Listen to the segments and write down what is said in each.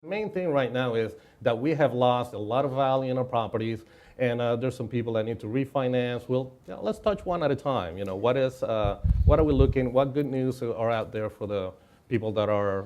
Main thing right now is that we have lost a lot of value in our properties, and there's some people that need to refinance. Let's touch one at a time. What are we looking? What good news are out there for the people that are,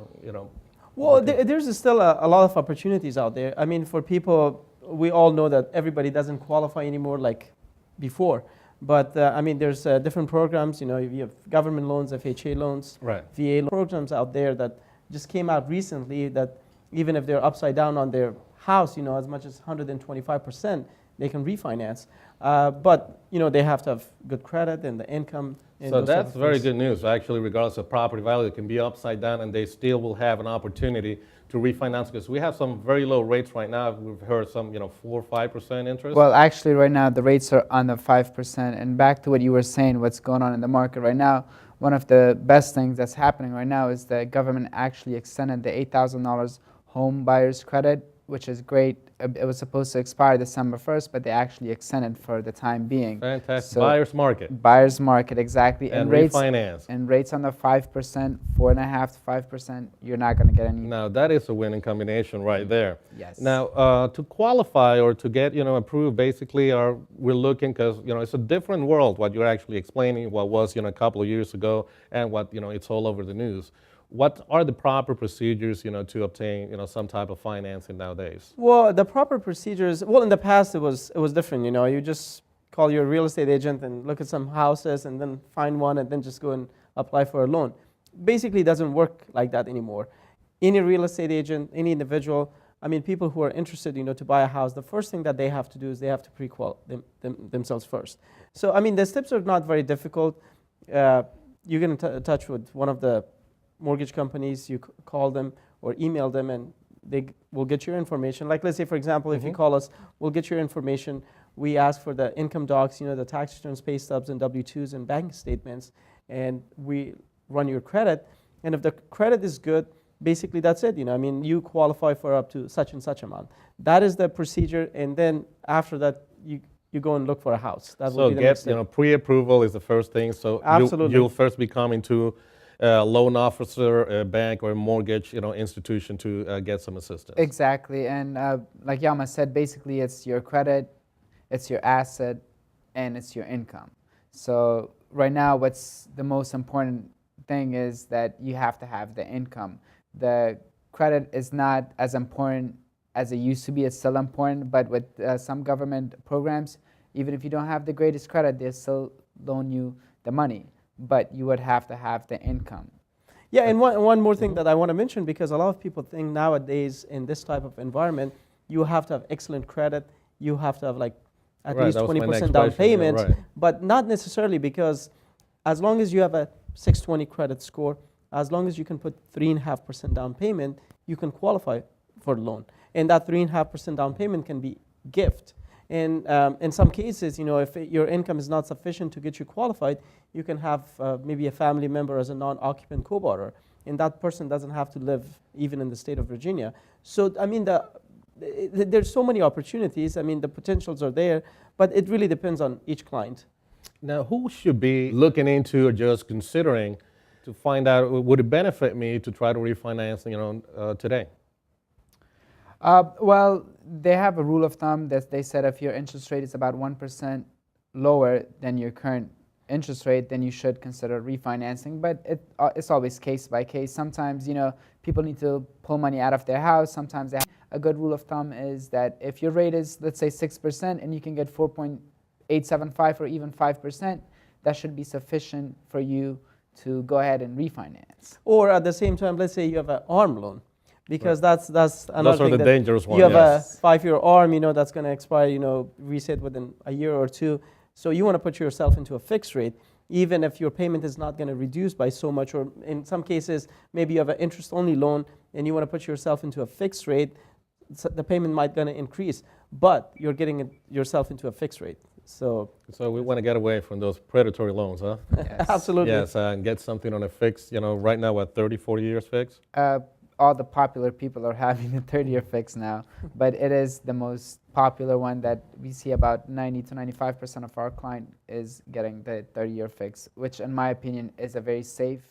Well, there's still a lot of opportunities out there. I mean, for people, we all know that everybody doesn't qualify anymore like before. But I mean, there's different programs. You have government loans, FHA loans, Right. VA programs out there that just came out recently that even if they're upside down on their house, as much as 125%, they can refinance. But they have to have good credit and the income. And So those type that's of very things. good news. Actually, regardless of property value, it can be upside down, and they still will have an opportunity to refinance because we have some very low rates right now. We've heard some, 4 or 5% interest. Well, actually, right now the rates are under 5%. And back to what you were saying, what's going on in the market right now, one of the best things that's happening right now is the government actually extended the $8,000 home buyer's credit, which is great. It was supposed to expire December 1st, but they actually extended for the time being. Fantastic. So Buyer's market. Buyer's market, exactly. And rates, refinance. And rates under 5%, 4.5% to 5%, you're not going to get any. Now, that is a winning combination right there. Yes. Now, to qualify or to get, approved, basically, we're looking, because, it's a different world, what you're actually explaining, what was, a couple of years ago, and what, it's all over the news. What are the proper procedures, to obtain, some type of financing nowadays? Well, the proper procedures, in the past it was different, you just call your real estate agent and look at some houses and then find one and then just go and apply for a loan. Basically, it doesn't work like that anymore. Any real estate agent, any individual, I mean, people who are interested, to buy a house, the first thing that they have to do is they have to pre-qual themselves first. So, I mean, the steps are not very difficult. You get in touch with one of the mortgage companies, you call them or email them, and they will get your information. Like, let's say, for example, if you call us, we'll get your information. We ask for the income docs, the tax returns, pay stubs, and W-2s and bank statements, and we run your credit. And if the credit is good, basically that's it. I mean, you qualify for up to such and such amount. That is the procedure, and then after that, you go and look for a house. That will be the next step. Pre-approval is the first thing. So Absolutely. You'll first be coming to a loan officer, a bank, or a mortgage, institution to get some assistance. Exactly, and like Yama said, basically it's your credit, it's your asset, and it's your income. So right now, what's the most important thing is that you have to have the income. The credit is not as important as it used to be. It's still important, but with some government programs, even if you don't have the greatest credit, they still loan you the money. But you would have to have the income. Yeah, and one more thing that I want to mention, because a lot of people think nowadays in this type of environment, you have to have excellent credit, you have to have like at least 20% down payment, right. But not necessarily, because as long as you have a 620 credit score, as long as you can put 3.5% down payment, you can qualify for the loan. And that 3.5% down payment can be gift. And in some cases, if your income is not sufficient to get you qualified, you can have maybe a family member as a non-occupant co-borrower, and that person doesn't have to live even in the state of Virginia. So, I mean, there's so many opportunities. I mean, the potentials are there, but it really depends on each client. Now, who should be looking into or just considering to find out, would it benefit me to try to refinance, today? Well, they have a rule of thumb that they said if your interest rate is about 1% lower than your current interest rate, then you should consider refinancing. But it's always case by case. Sometimes, people need to pull money out of their house. Sometimes a good rule of thumb is that if your rate is, let's say, 6% and you can get 4.875 or even 5%, that should be sufficient for you to go ahead and refinance. Or at the same time, let's say you have an ARM loan. Because that's another thing. Those are the dangerous ones. You have a 5-year ARM, that's going to expire, reset within a year or two. So you want to put yourself into a fixed rate, even if your payment is not going to reduce by so much. Or in some cases, maybe you have an interest-only loan and you want to put yourself into a fixed rate. So the payment might going to increase, but you're getting yourself into a fixed rate. So we want to get away from those predatory loans, huh? Yes. Absolutely. Yes, and get something on a fixed, right now, 30, 40 years fixed? All the popular people are having a 30-year fix now, but it is the most popular one that we see. About 90 to 95% of our client is getting the 30-year fix, which in my opinion is a very safe